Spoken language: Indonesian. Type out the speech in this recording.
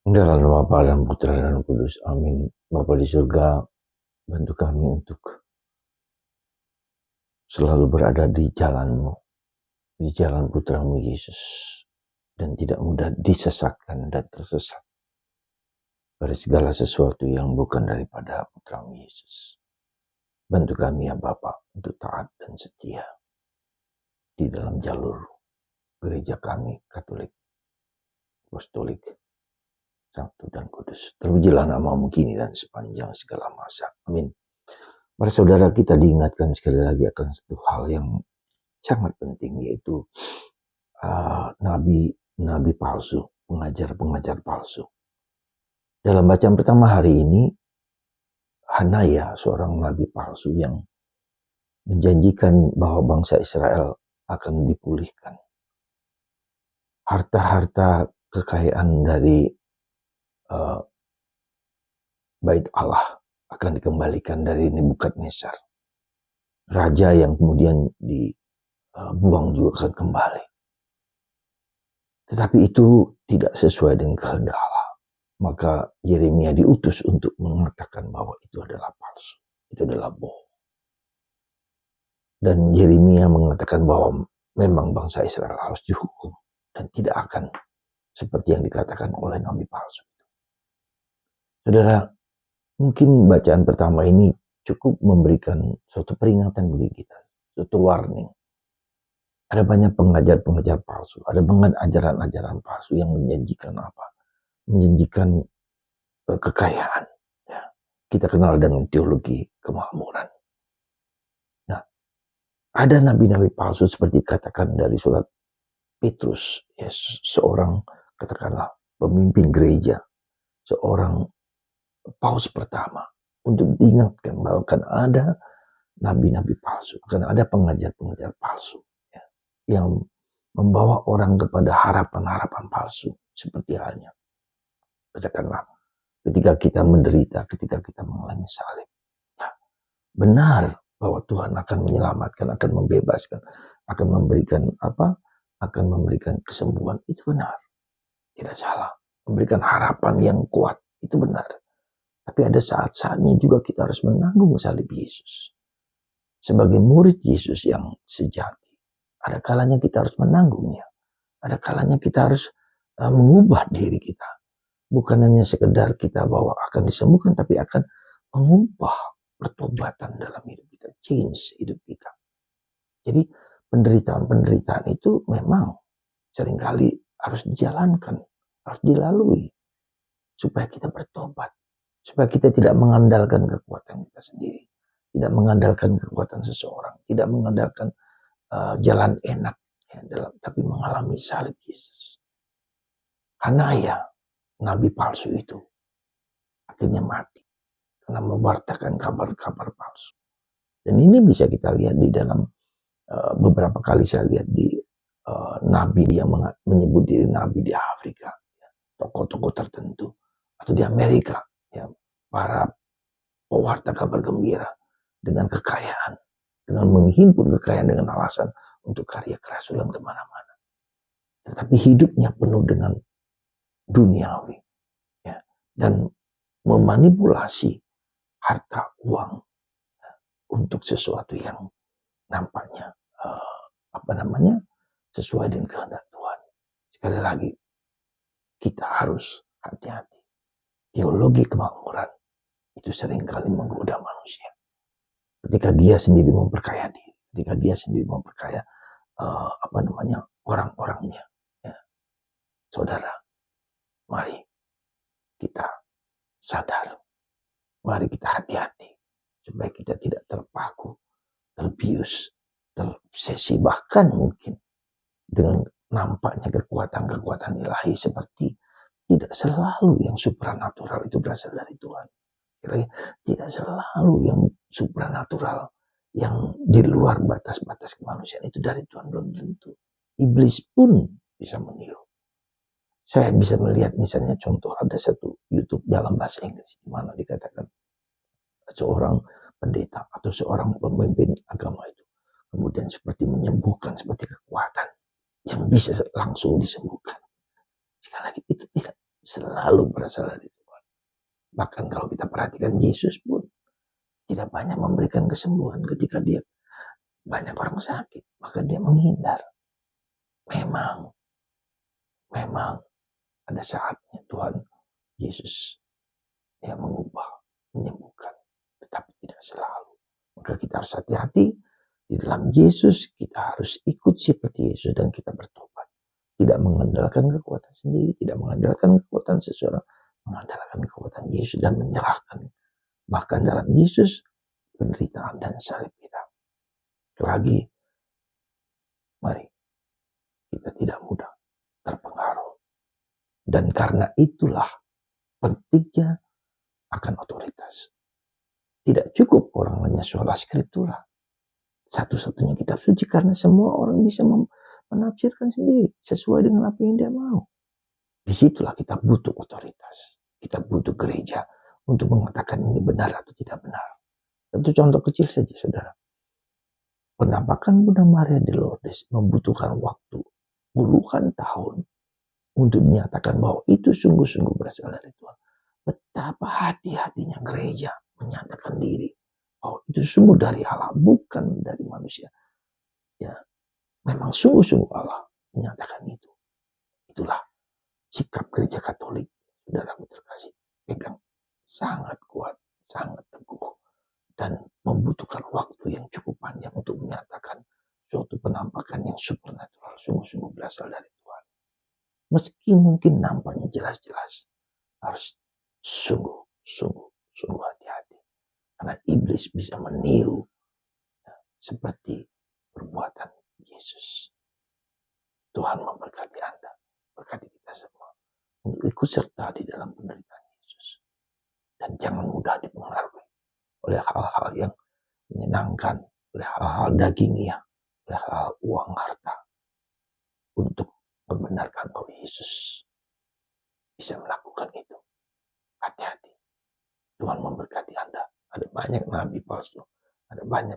Dalam nama Bapa dan Putra dan Roh Kudus. Amin. Bapa di surga, bantu kami untuk selalu berada di jalan-Mu, di jalan Putramu Yesus, dan tidak mudah disesatkan dan tersesat pada segala sesuatu yang bukan daripada Putramu Yesus. Bantu kami ya Bapa untuk taat dan setia di dalam jalur gereja kami, Katolik, Apostolik, Sabtu dan Kudus. Terpujilah nama-Mu kini dan sepanjang segala masa. Amin. Para saudara, kita diingatkan sekali lagi akan satu hal yang sangat penting, yaitu nabi palsu, pengajar palsu. Dalam bacaan pertama hari ini, Hanaya, seorang nabi palsu yang menjanjikan bahwa bangsa Israel akan dipulihkan. Harta-harta kekayaan dari Bait Allah akan dikembalikan dari Nebukadnezar. Raja yang kemudian dibuang juga akan kembali. Tetapi itu tidak sesuai dengan kehendak Allah. Maka Yeremia diutus untuk mengatakan bahwa itu adalah palsu. Itu adalah bohong. Dan Yeremia mengatakan bahwa memang bangsa Israel harus dihukum. Dan tidak akan seperti yang dikatakan oleh nabi palsu. Saudara, mungkin bacaan pertama ini cukup memberikan suatu peringatan bagi kita. Suatu warning. Ada banyak pengajar-pengajar palsu. Ada banyak ajaran-ajaran palsu yang menjanjikan apa? Menjanjikan kekayaan. Ya. Kita kenal dengan teologi kemakmuran. Nah, ada nabi-nabi palsu seperti katakan dari surat Petrus, ya, seorang katakanlah pemimpin gereja, seorang paus pertama, untuk diingatkan bahwa akan ada nabi-nabi palsu, akan ada pengajar-pengajar palsu, ya, yang membawa orang kepada harapan-harapan palsu, seperti halnya katakanlah ketika kita menderita, ketika kita mengalami salib. Nah, benar bahwa Tuhan akan menyelamatkan, akan membebaskan, akan memberikan apa? Akan memberikan kesembuhan. Itu benar. Tidak salah. Memberikan harapan yang kuat. Itu benar. Tapi ada saat-saatnya juga kita harus menanggung salib Yesus. Sebagai murid Yesus yang sejati. Ada kalanya kita harus menanggungnya. Ada kalanya kita harus mengubah diri kita. Bukan hanya sekedar kita bahwa akan disembuhkan, tapi akan mengubah pertobatan dalam hidup kita. Change hidup kita. Jadi penderitaan-penderitaan itu memang seringkali harus dijalankan, harus dilalui. Supaya kita bertobat. Supaya kita tidak mengandalkan kekuatan kita sendiri. Tidak mengandalkan kekuatan seseorang. Tidak mengandalkan jalan enak. Ya, tapi mengalami salib Yesus. Hanaya, nabi palsu itu, akhirnya mati. Karena mewartakan kabar-kabar palsu. Dan ini bisa kita lihat di dalam beberapa kali saya lihat di nabi yang menyebut diri nabi di Afrika, ya, tokoh-tokoh tertentu, atau di Amerika, ya, para pewarta kabar gembira dengan kekayaan, dengan menghimpun kekayaan dengan alasan untuk karya kerasulan kemana-mana. Tetapi hidupnya penuh dengan duniawi, ya, dan memanipulasi harta uang, ya, untuk sesuatu yang nampaknya sesuai dengan kehendak Tuhan. Sekali lagi, kita harus hati-hati. Teologi kemakmuran itu seringkali menggoda manusia. Ketika dia sendiri memperkaya diri, ketika dia sendiri memperkaya orang-orangnya. Ya. Saudara, mari kita sadar, mari kita hati-hati supaya kita tidak terpaku, terbius, terobsesi, bahkan mungkin dengan nampaknya kekuatan-kekuatan ilahi seperti tidak selalu yang supranatural itu berasal dari Tuhan. Tidak selalu yang supranatural, yang di luar batas-batas kemanusiaan itu dari Tuhan, belum tentu. Iblis pun bisa meniru. Saya bisa melihat misalnya contoh ada satu YouTube dalam bahasa Inggris di mana dikatakan seorang pendeta atau seorang pemimpin agama itu kemudian seperti menyembuhkan, seperti kekuatan yang bisa langsung disembuhkan. Sekali lagi, itu selalu berasal dari Tuhan. Bahkan kalau kita perhatikan Yesus pun tidak banyak memberikan kesembuhan ketika dia banyak orang sakit, maka dia menghindar. Memang ada saatnya Tuhan Yesus yang mengubah, menyembuhkan, tetapi tidak selalu. Maka kita harus hati-hati di dalam Yesus, kita harus ikut seperti Yesus dan kita bertobat. Tidak mengandalkan kekuatan sendiri, tidak mengandalkan kekuatan seseorang, mengandalkan kekuatan Yesus dan menyerahkan. Bahkan dalam Yesus, penderitaan dan salib kita. Lagi, mari kita tidak mudah terpengaruh. Dan karena itulah pentingnya akan otoritas. Tidak cukup orang hanya sola scriptura. Satu-satunya kitab suci karena semua orang bisa menafsirkan sendiri sesuai dengan apa yang dia mau. Disitulah kita butuh otoritas. Kita butuh gereja untuk mengatakan ini benar atau tidak benar. Satu contoh kecil saja, saudara. Penampakan Bunda Maria de Lourdes membutuhkan waktu puluhan tahun untuk dinyatakan bahwa itu sungguh-sungguh berasal dari Tuhan. Betapa hati-hatinya gereja menyatakan diri bahwa itu sungguh dari Allah, bukan dari manusia. Ya, memang sungguh-sungguh Allah menyatakan itu. Itulah sikap gereja Katolik, saudaraku terkasih, pegang sangat kuat, sangat teguh, dan membutuhkan waktu yang cukup panjang untuk menyatakan suatu penampakan yang supernatural, sungguh-sungguh berasal dari Tuhan. Meski mungkin nampaknya jelas-jelas, harus sungguh hati-hati. Karena iblis bisa meniru seperti perbuatan Yesus. Tuhan memberkati Anda, berkati kita semua untuk ikut serta di dalam penderitaan Yesus. Dan jangan mudah dipengaruhi oleh hal-hal yang menyenangkan, oleh hal-hal dagingnya, oleh hal-hal uang harta, untuk membenarkan bahwa Yesus bisa melakukan itu. Hati-hati. Tuhan memberkati Anda. Ada banyak nabi palsu, ada banyak